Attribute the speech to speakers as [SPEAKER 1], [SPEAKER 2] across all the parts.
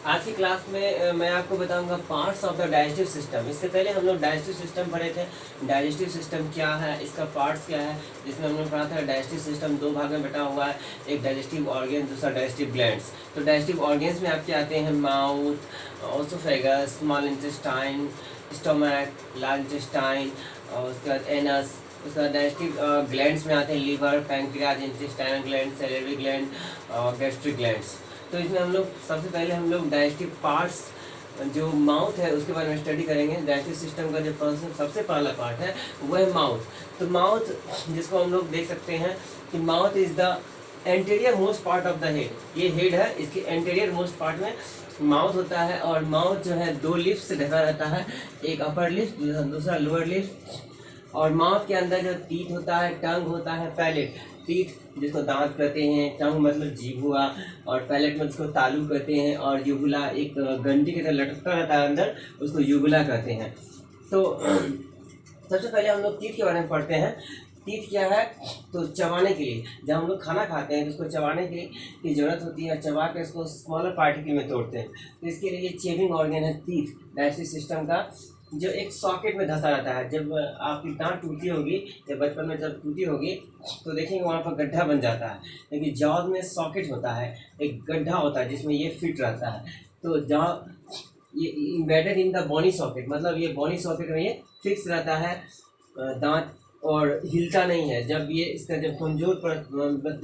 [SPEAKER 1] आज की क्लास में मैं आपको बताऊंगा parts of the digestive system. इससे पहले हम लोग डाइजेस्टिव सिस्टम पढ़े थे। डाइजेस्टिव सिस्टम क्या है, इसका पार्ट्स क्या है, जिसमें हम लोग पढ़ा था डाइजेस्टिव सिस्टम दो भाग में बटा हुआ है, एक डाइजेस्टिव ऑर्गन, दूसरा डाइजेस्टिव ग्लैंड्स। तो डाइजेस्टिव ऑर्गन्स में आपके आते हैं mouth, oesophagus, small intestine, stomach, large intestine, और उसके बाद एनस। उसके बाद डाइजेस्टिव ग्लैंड्स में आते हैं liver, pancreas, intestinal gland, salivary gland और गैस्ट्रिक ग्लैंड्स। तो इसमें हम लोग सबसे पहले हम लोग डाइजेस्टिव पार्ट्स जो माउथ है उसके बारे में स्टडी करेंगे। डाइजेस्टिव सिस्टम का जो सबसे पहला पार्ट है वह है माउथ। तो माउथ जिसको हम लोग देख सकते हैं कि mouth is the anterior most part of the head. ये हेड है, इसके एंटीरियर मोस्ट पार्ट में माउथ होता है। और माउथ जो है दो लिप्स से ढका रहता है, एक अपर लिप्स, दूसरा लोअर लिप्स। और माउथ के अंदर जो टीथ होता है, टंग होता है, पैलेट। टीथ जिसको दांत कहते हैं, टंग मतलब जीभ हुआ, और पैलेट में जिसको तालू कहते हैं, और युगुला एक घंटी की तरह लटकता रहता है अंदर, उसको युगुला कहते हैं। तो सबसे पहले हम लोग टीथ के बारे में पढ़ते हैं। टीथ क्या है? तो चबाने के लिए, जब हम लोग खाना खाते हैं तो उसको चबाने की ज़रूरत होती है, चबा के इसको स्मॉलर पार्टिकल में तोड़ते हैं। तो इसके लिए ये चेविंग ऑर्गन है टीथ, डाइजेस्टिव सिस्टम का, जो एक सॉकेट में धंसा रहता है। जब आपकी दांत टूटी होगी या बचपन में जब टूटी होगी तो देखेंगे वहाँ पर गड्ढा बन जाता है, लेकिन जॉज में सॉकेट होता है, एक गड्ढा होता है जिसमें ये फिट रहता है। तो जहाँ ये embedded in the bony socket, मतलब ये बोनी सॉकेट में ये फिक्स रहता है दांत, और हिलता नहीं है। जब ये इसका जब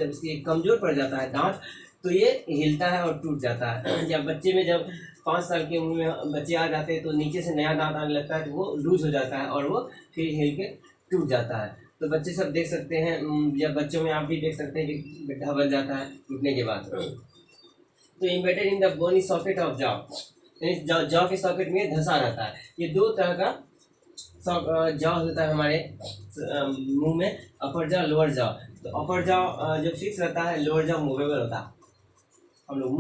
[SPEAKER 1] इसकी कमज़ोर पड़ जाता है दांत तो ये हिलता है और टूट जाता है। या बच्चे में जब 5 साल की उम्र में बच्चे आ जाते हैं तो नीचे से नया दांत आने लगता है तो वो लूज हो जाता है और वो फिर हिल के टूट जाता है। तो बच्चे सब देख सकते हैं, या बच्चों में आप भी देख सकते हैं कि गड्ढा बन जाता है टूटने के बाद। तो embedded in the bony socket of jaw, jaw के सॉकेट में धंसा रहता है। ये दो तरह का जॉ होता है हमारे मुंह में, अपर जॉ, लोअर जॉ। तो अपर जॉ जो फिक्स रहता है, लोअर जॉ मूवेबल होता है। हम लोग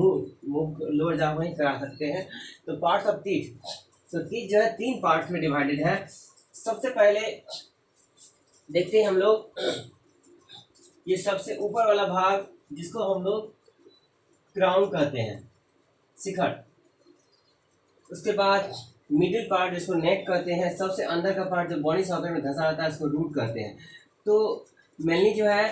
[SPEAKER 1] मुंह लोअर जॉ वहीं करा सकते हैं। तो पार्ट्स ऑफ टीथ, तो टीथ जो है 3 पार्ट्स में डिवाइडेड है। सबसे पहले देखते हैं हम लोग ये सबसे ऊपर वाला भाग जिसको हम लोग क्राउन कहते हैं, शिखर। उसके बाद मिडिल पार्ट जिसको नेक कहते हैं, सबसे अंदर का पार्ट जो बॉडी सॉकेट में धंसा रहता है उसको रूट कहते हैं। तो मेनली जो है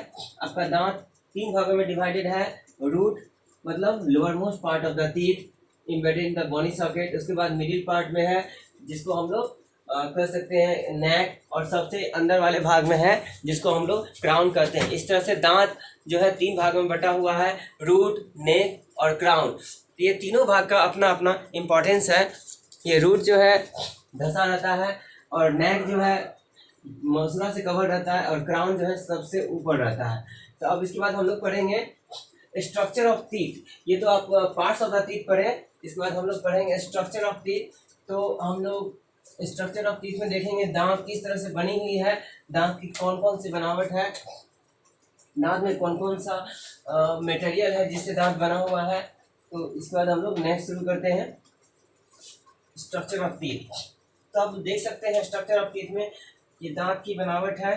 [SPEAKER 1] आपका दांत 3 भागों में डिवाइडेड है। रूट मतलब lower most part of the teeth embedded in the body socket. उसके बाद मिडिल पार्ट में है जिसको हम लोग कह सकते हैं नेक, और सबसे अंदर वाले भाग में है जिसको हम लोग क्राउन कहते हैं। इस तरह से दांत जो है 3 भागों में बटा हुआ है, रूट, नेक और क्राउन। ये तीनों भाग का अपना अपना इम्पोर्टेंस है। ये रूट जो है धंसा रहता है, और नेक जो है मसूड़ा से कवर रहता है, और क्राउन जो है सबसे ऊपर रहता है। तो अब इसके बाद हम लोग पढ़ेंगे स्ट्रक्चर ऑफ टीथ। ये तो आप पार्ट्स ऑफ द टीथ पढ़े, इसके बाद हम लोग पढ़ेंगे स्ट्रक्चर ऑफ टीथ। तो हम लोग स्ट्रक्चर ऑफ टीथ में देखेंगे दांत किस तरह से बनी हुई है, दांत की कौन कौन सी बनावट है, दांत में कौन कौन सा मटेरियल है जिससे दांत बना हुआ है। तो इसके बाद हम लोग नेक्स्ट शुरू करते हैं स्ट्रक्चर ऑफ टीथ। तो आप देख सकते हैं स्ट्रक्चर ऑफ टीथ में ये दांत की बनावट है।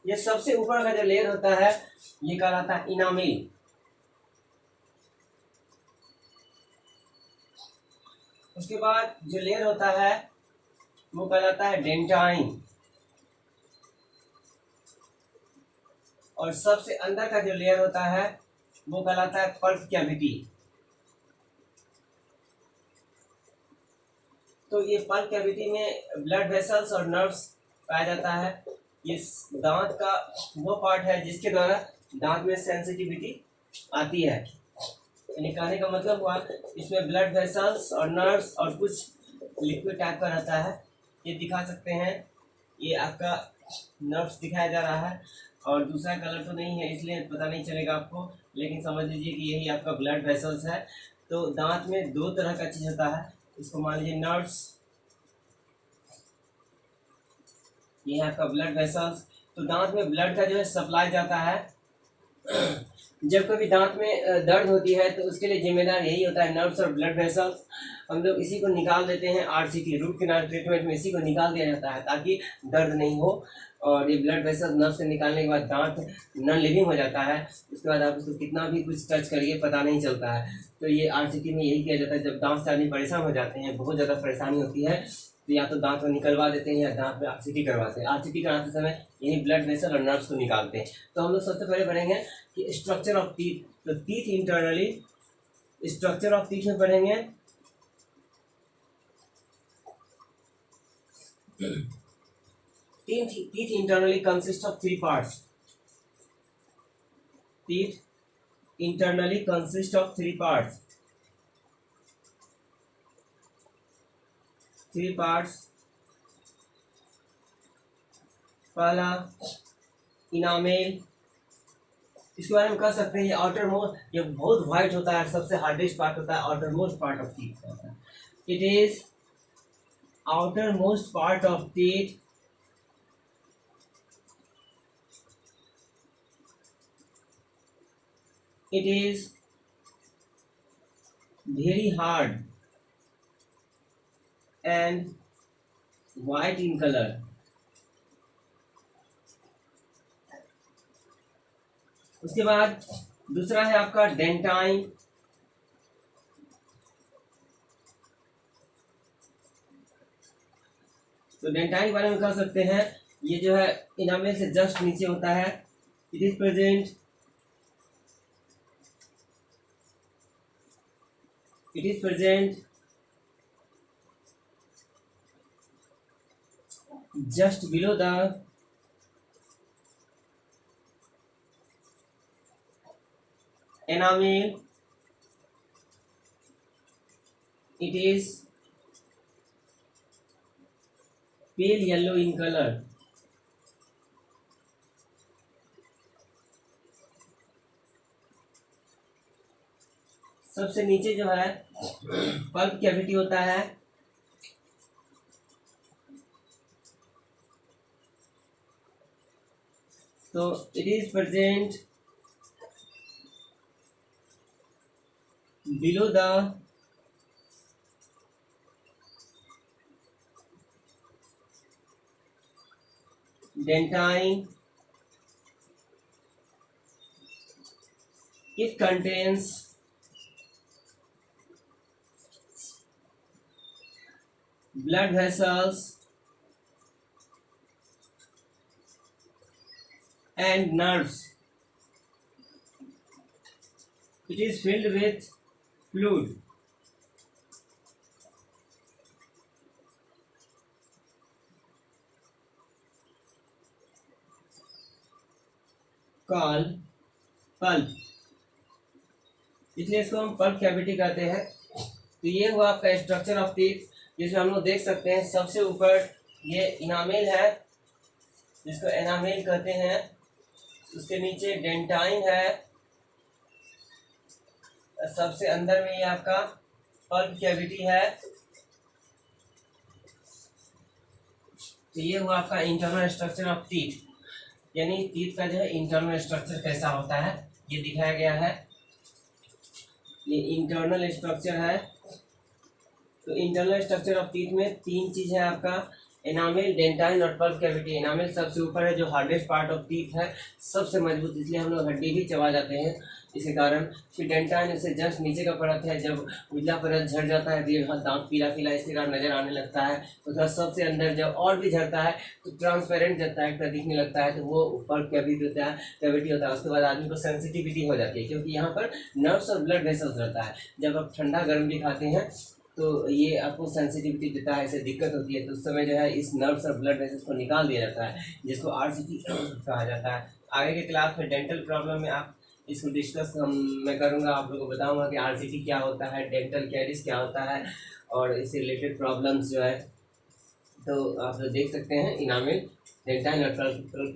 [SPEAKER 1] ये सबसे ऊपर का जो लेयर होता है ये कहलाता है इनामिल। उसके बाद जो लेयर होता है वो कहलाता है डेंटाइन, और सबसे अंदर का जो लेयर होता है वो कहलाता है पल्प कैविटी। तो ये पल्प कैविटी में ब्लड वेसल्स और नर्व्स पाया जाता है। ये दांत का वो पार्ट है जिसके द्वारा दांत में सेंसिटिविटी आती है। कहने का मतलब हुआ इसमें ब्लड वेसल्स और नर्व्स और कुछ लिक्विड टाइप का रहता है। ये दिखा सकते हैं, ये आपका नर्व्स दिखाया जा रहा है, और दूसरा कलर तो नहीं है इसलिए पता नहीं चलेगा आपको, लेकिन समझ लीजिए कि यही आपका ब्लड वेसल्स है। तो दांत में 2 तरह का चीज़ होता है, इसको मान लीजिए नर्व्स, ये है आपका ब्लड वेसल्स। तो दांत में ब्लड का जो है सप्लाई जाता है जब कभी दांत में दर्द होती है तो उसके लिए जिम्मेदार यही होता है नर्व्स और ब्लड वेसल्स। हम लोग इसी को निकाल देते हैं, आरसीटी रूट कैनाल ट्रीटमेंट में इसी को निकाल दिया जाता है ताकि दर्द नहीं हो। और ये ब्लड वेसल नर्व से निकालने के बाद दांत नॉन लिविंग हो जाता है। उसके बाद आप उसको कितना भी कुछ टच करिए पता नहीं चलता है। तो ये आरसीटी में यही किया जाता है। जब दांत से आदमी परेशान हो जाते हैं, बहुत ज़्यादा परेशानी होती है, तो या तो दांत को निकलवा देते हैं या दांत में आरसीटी करवाते हैं। आरसीटी कराते समय यही ब्लड वेसल और नर्व्स को निकालते हैं। तो हम लोग सबसे पहले पढ़ेंगे कि स्ट्रक्चर ऑफ टीथ। तो teeth internally, structure of teeth में पढ़ेंगे teeth internally consist of three parts. Teeth internally consist of three parts. Three parts. पहला इनामेल, इसके बारे में कह सकते हैं ये आउटर मोस्ट, ये बहुत वाइट होता है, सबसे हार्डेस्ट पार्ट होता है, outer most part of teeth होता है। It is outer most part of teeth it is very hard and white in color. उसके बाद दूसरा है आपका डेंटाइन। तो डेंटाइन के बारे में कह सकते हैं ये जो है इनामेल से जस्ट नीचे होता है। It is present just below the enamel. It is pale yellow in color. सबसे नीचे जो है पल्प कैविटी होता है। तो it is present below the dentine. It contains blood vessels and nerves. It is filled with fluid. Called pulp, इसलिए इसको हम पल्प कैविटी कहते हैं। तो ये हुआ आपका स्ट्रक्चर ऑफ टीथ, जिसमें हम लोग देख सकते हैं सबसे ऊपर ये इनामेल है जिसको एनामेल कहते हैं। उसके नीचे डेंटाइन है, सबसे अंदर में ये आपका पल्प कैविटी है। तो ये हुआ आपका इंटरनल स्ट्रक्चर ऑफ टीथ, यानी टीथ का जो है इंटरनल स्ट्रक्चर कैसा होता है ये दिखाया गया है। ये इंटरनल स्ट्रक्चर है। तो इंटरनल स्ट्रक्चर ऑफ टीथ में तीन चीज है आपका, एनामेल, डेंटाइन और पल्प कैविटी। एनामेल सबसे ऊपर है जो हार्डेस्ट पार्ट ऑफ टीथ है, सबसे मजबूत, इसलिए हम लोग हड्डी भी चबा जाते हैं इसी कारण। फिर डेंटाइन उससे जस्ट नीचे का परत है, जब उजला परत झड़ जाता है तो ये दांत पीला पीला इसके कारण नजर आने लगता है। उसके बाद सबसे अंदर जब और भी झड़ता है तो ट्रांसपेरेंट जब टाइप का दिखने लगता है, तो वो पल्प कैविटी होता है। उसके बाद आदमी को सेंसिटिविटी हो जाती है, क्योंकि यहाँ पर नर्व्स और ब्लड वेसल्स रहता है। जब आप ठंडा गर्म भी खाते हैं तो ये आपको सेंसिटिविटी देता है, ऐसे दिक्कत होती है, तो उस समय जो है इस नर्व्स और ब्लड वेसल्स को निकाल दिया जाता है, जिसको आरसीटी कहा जाता है। आगे के क्लास में डेंटल प्रॉब्लम में आप इसको डिस्कस मैं करूँगा, आप लोगों को बताऊँगा कि आरसीटी क्या होता है, डेंटल कैरिस क्या होता है और इससे रिलेटेड प्रॉब्लम्स जो है। तो आप लोग देख सकते हैं इनामेल, डेंटाइन और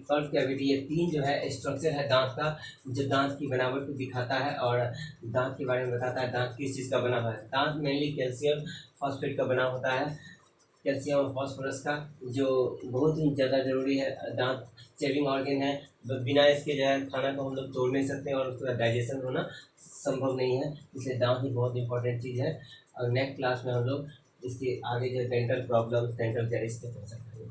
[SPEAKER 1] पल्प कैविटी, ये तीन जो है स्ट्रक्चर है दांत का, जो दांत की बनावट को दिखाता है और दांत के बारे में बताता है दांत किस चीज़ का बना हुआ है। दांत मेनली कैल्शियम फॉस्फेट का बना होता है। कैल्शियम और फॉस्फोरस का, जो बहुत ही ज़्यादा ज़रूरी है। दांत चेविंग ऑर्गन है, बिना इसके जो है खाना को हम लोग तोड़ नहीं सकते और उसका डाइजेशन होना संभव नहीं है, इसलिए दांत ही बहुत इंपॉर्टेंट चीज़ है। और नेक्स्ट क्लास में हम लोग इसके आगे जो डेंटल प्रॉब्लम्स, डेंटल कैरीज के कर सकते हैं।